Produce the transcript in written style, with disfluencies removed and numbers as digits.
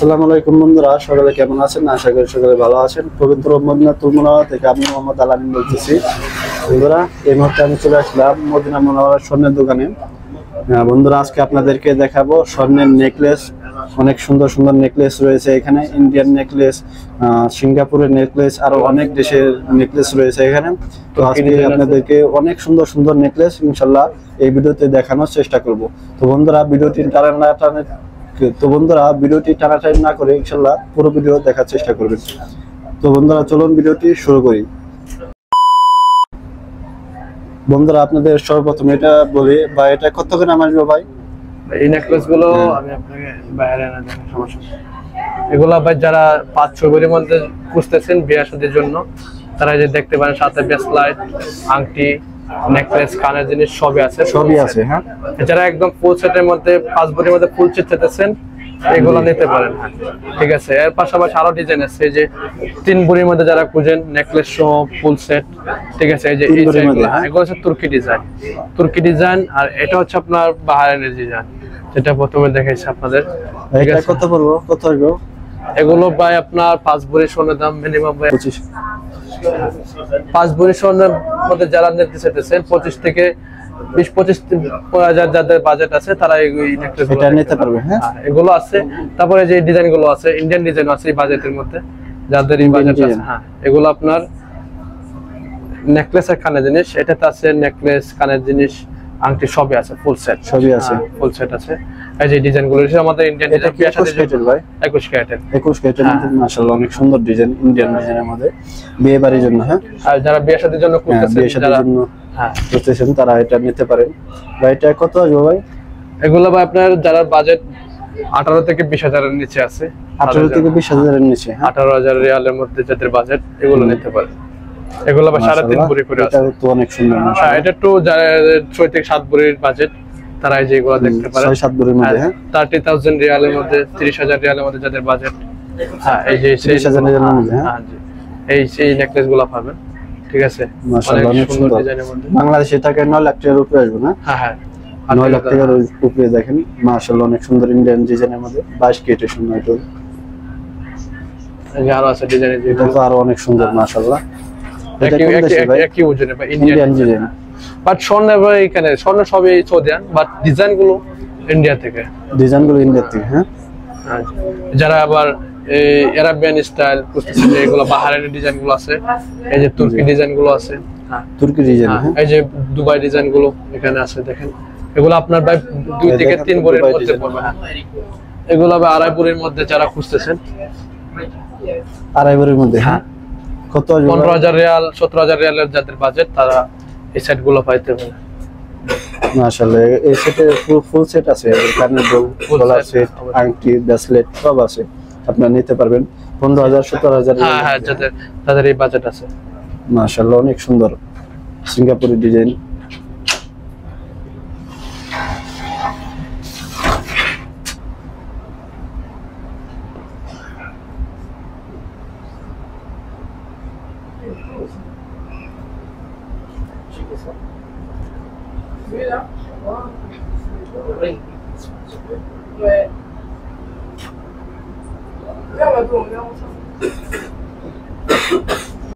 আসসালামু আলাইকুম বন্ধুরা, সকালে কেমন আছেন? আশা করি সকালে ভালো আছেন। পবিত্র মদিনাতুল মুনাওয়ারা থেকে আমি মোহাম্মদ আলামিন বলতেছি। বন্ধুরা, এই মুহূর্তে আমি চলে আসলাম মদিনা মুনাওয়ারার স্বর্ণের দোকানে। বন্ধুরা, আজকে আপনাদেরকে দেখাবো স্বর্ণের নেকলেস। অনেক সুন্দর সুন্দর নেকলেস রয়েছে এখানে, ইন্ডিয়ান নেকলেস, সিঙ্গাপুরের নেকলেস, আরো অনেক দেশের নেকলেস রয়েছে এখানে। তো আজকে আপনাদেরকে অনেক সুন্দর সুন্দর নেকলেস ইনশাল্লাহ এই ভিডিওতে দেখানোর চেষ্টা করব। তো বন্ধুরা, ভিডিওটি টানাটানি না করে ইনশাল্লাহ পুরো ভিডিও দেখার চেষ্টা করবেন। তো বন্ধুরা, চলুন ভিডিওটি শুরু করি। বন্ধুরা, আপনাদের সর্বপ্রথম এটা বলি, বা এটা কত গ্রাম আসবে ভাই? এই নেকলেস গুলো আমি আপনাকে বাইরে এনে দেখার সমস্যা। এগুলো ভাই যারা 5-6 ভরির মধ্যে খুঁজতেছেন বিয়ে শাদীর জন্য, তারা যে দেখতে পারেন সাথে ব্রেসলেট, আংটি, নেকলেস, কানের জিনিস সবই আছে। হ্যাঁ, যারা একদম ফুল সেটের মধ্যে 5 ভরির মধ্যে ফুল সেট চাইতেছেন এগুলো নিতে পারেন। হ্যাঁ, ঠিক আছে। এর পাশাপাশি আরো ডিজাইন আছে, এই যে 3 ভরির মধ্যে যারা খুঁজেন নেকলেস সহ ফুল সেট, ঠিক আছে। এই যে এগুলো হচ্ছে তুর্কি ডিজাইন, আর এটা হচ্ছে আপনার বাহারাইনের ডিজাইন, যেটা প্রথমে দেখাইছি আপনাদের। এটা কত পড়বে? কত আসবে এগুলো ভাই আপনার 5 ভরি স্বর্ণের দাম মিনিমাম 25। 5 ভরি স্বর্ণের মধ্যে যারা নিতে চাইতেছেন 25 থেকে 20-25 হাজার যাদের বাজেট আছে তারা এই নেকলেস এটা নিতে পারবে। হ্যাঁ, এগুলো আছে। তারপরে যে ডিজাইন গুলো আছে, ইন্ডিয়ান ডিজাইন আছে এই বাজেটের মধ্যে, যাদের এই বাজেট আছে। হ্যাঁ, এগুলো আপনার নেকলেস আর কানের জিনিস, এটাতে আছে নেকলেস, কানের জিনিস, আংটি সবই আছে, ফুল সেট সবই আছে, ফুল সেট আছে। এই যে ডিজাইন গুলো আমাদের ইন্ডিয়ান ডিজাইন, 21 ক্যারেটের ভাই, 21 ক্যারেটের। 21 ক্যারেটের মধ্যে মাশাআল্লাহ অনেক সুন্দর ডিজাইন, ইন্ডিয়ান ডিজাইনের মধ্যে বিয়ে বাড়ির জন্য। হ্যাঁ, আর যারা বিয়ে শাদীর জন্য খুঁজতেছেন, বিয়ে শাদীর জন্য খুঁজতেছেন, তারা এটা নিতে পারেন। ভাই এটা কত আসবে ভাই? এগুলো ভাই আপনার যারা বাজেট 18 থেকে 20 হাজারের নিচে আছে, 18 থেকে 20 হাজারের নিচে, 18,000 রিয়ালের মধ্যে যাদের বাজেট, এগুলো নিতে পারেন। এগুলো আবার 3.5 ভরি করে আছে। এটা তো অনেক সুন্দর। হ্যাঁ, এটা একটু 6 থেকে 7 ভরির বাজেট, তারা এই যে এগুলো দেখতে পারেন 6-7 ভরির মধ্যে। হ্যাঁ, 30,000 রিয়ালের মধ্যে, 30,000 রিয়ালের মধ্যে যাদের বাজেট, হ্যাঁ এই যে 30,000 রিয়ালের মধ্যে। হ্যাঁ জি, এই সেই নেকলেস গুলো পাবেন, ঠিক আছে। মাশাআল্লাহ অনেক সুন্দর ডিজাইনের মধ্যে। বাংলাদেশে টাকা 9 লাখ টাকার উপরে আসবে না? হ্যাঁ হ্যাঁ, 9 লাখ টাকার উপরে। দেখেন মাশাআল্লাহ অনেক সুন্দর ইন্ডিয়ান ডিজাইনের মধ্যে 22 ক্যারেটের সোনা। এটা আরো আছে ডিজাইন, এটা তো আরো অনেক সুন্দর মাশাআল্লাহ। এটা কোন দেশে ভাই? একই ওজনে ভাই, ইন্ডিয়ান ডিজাইন। বাট স্বর্ণ ভাই এখানে স্বর্ণ সবই সৌদিয়ান, বাট ডিজাইন গুলো ইন্ডিয়া থেকে। ডিজাইনগুলো ইন্ডিয়া থেকে। হ্যাঁ, যারা আবার আরাবিয়ান স্টাইল খুঁজতেছেন, এগুলো বাহারাইনের ডিজাইন গুলো আছে, এই যে তুর্কি ডিজাইন গুলো আছে। হ্যাঁ, তুর্কি ডিজাইন। এই যে দুবাই ডিজাইন গুলো এখানে আছে, দেখেন। এগুলো আপনার ভাই 2 থেকে 3 ভরির মধ্যে পড়বে। হ্যাঁ, এগুলো আবার 2.5 ভরির মধ্যে যারা খুঁজতেছেন, 2.5 ভরির মধ্যে। হ্যাঁ, কত? 15,000 রিয়াল, 17,000 রিয়ালের যাদের বাজেট, তারা এই সেট গুলো পাইতে পারে। মাশাআল্লাহ এই সেটে ফুল সেট আছে, কানের দুল, গলার সেট, আংটি, ব্রেসলেট সব আছে, আপনারা নিতে পারবেন 15,000 17,000। হ্যাঁ হ্যাঁ, যাদের এই বাজেট আছে। মাশাআল্লাহ অনেক সুন্দর সিঙ্গাপুরি ডিজাইন।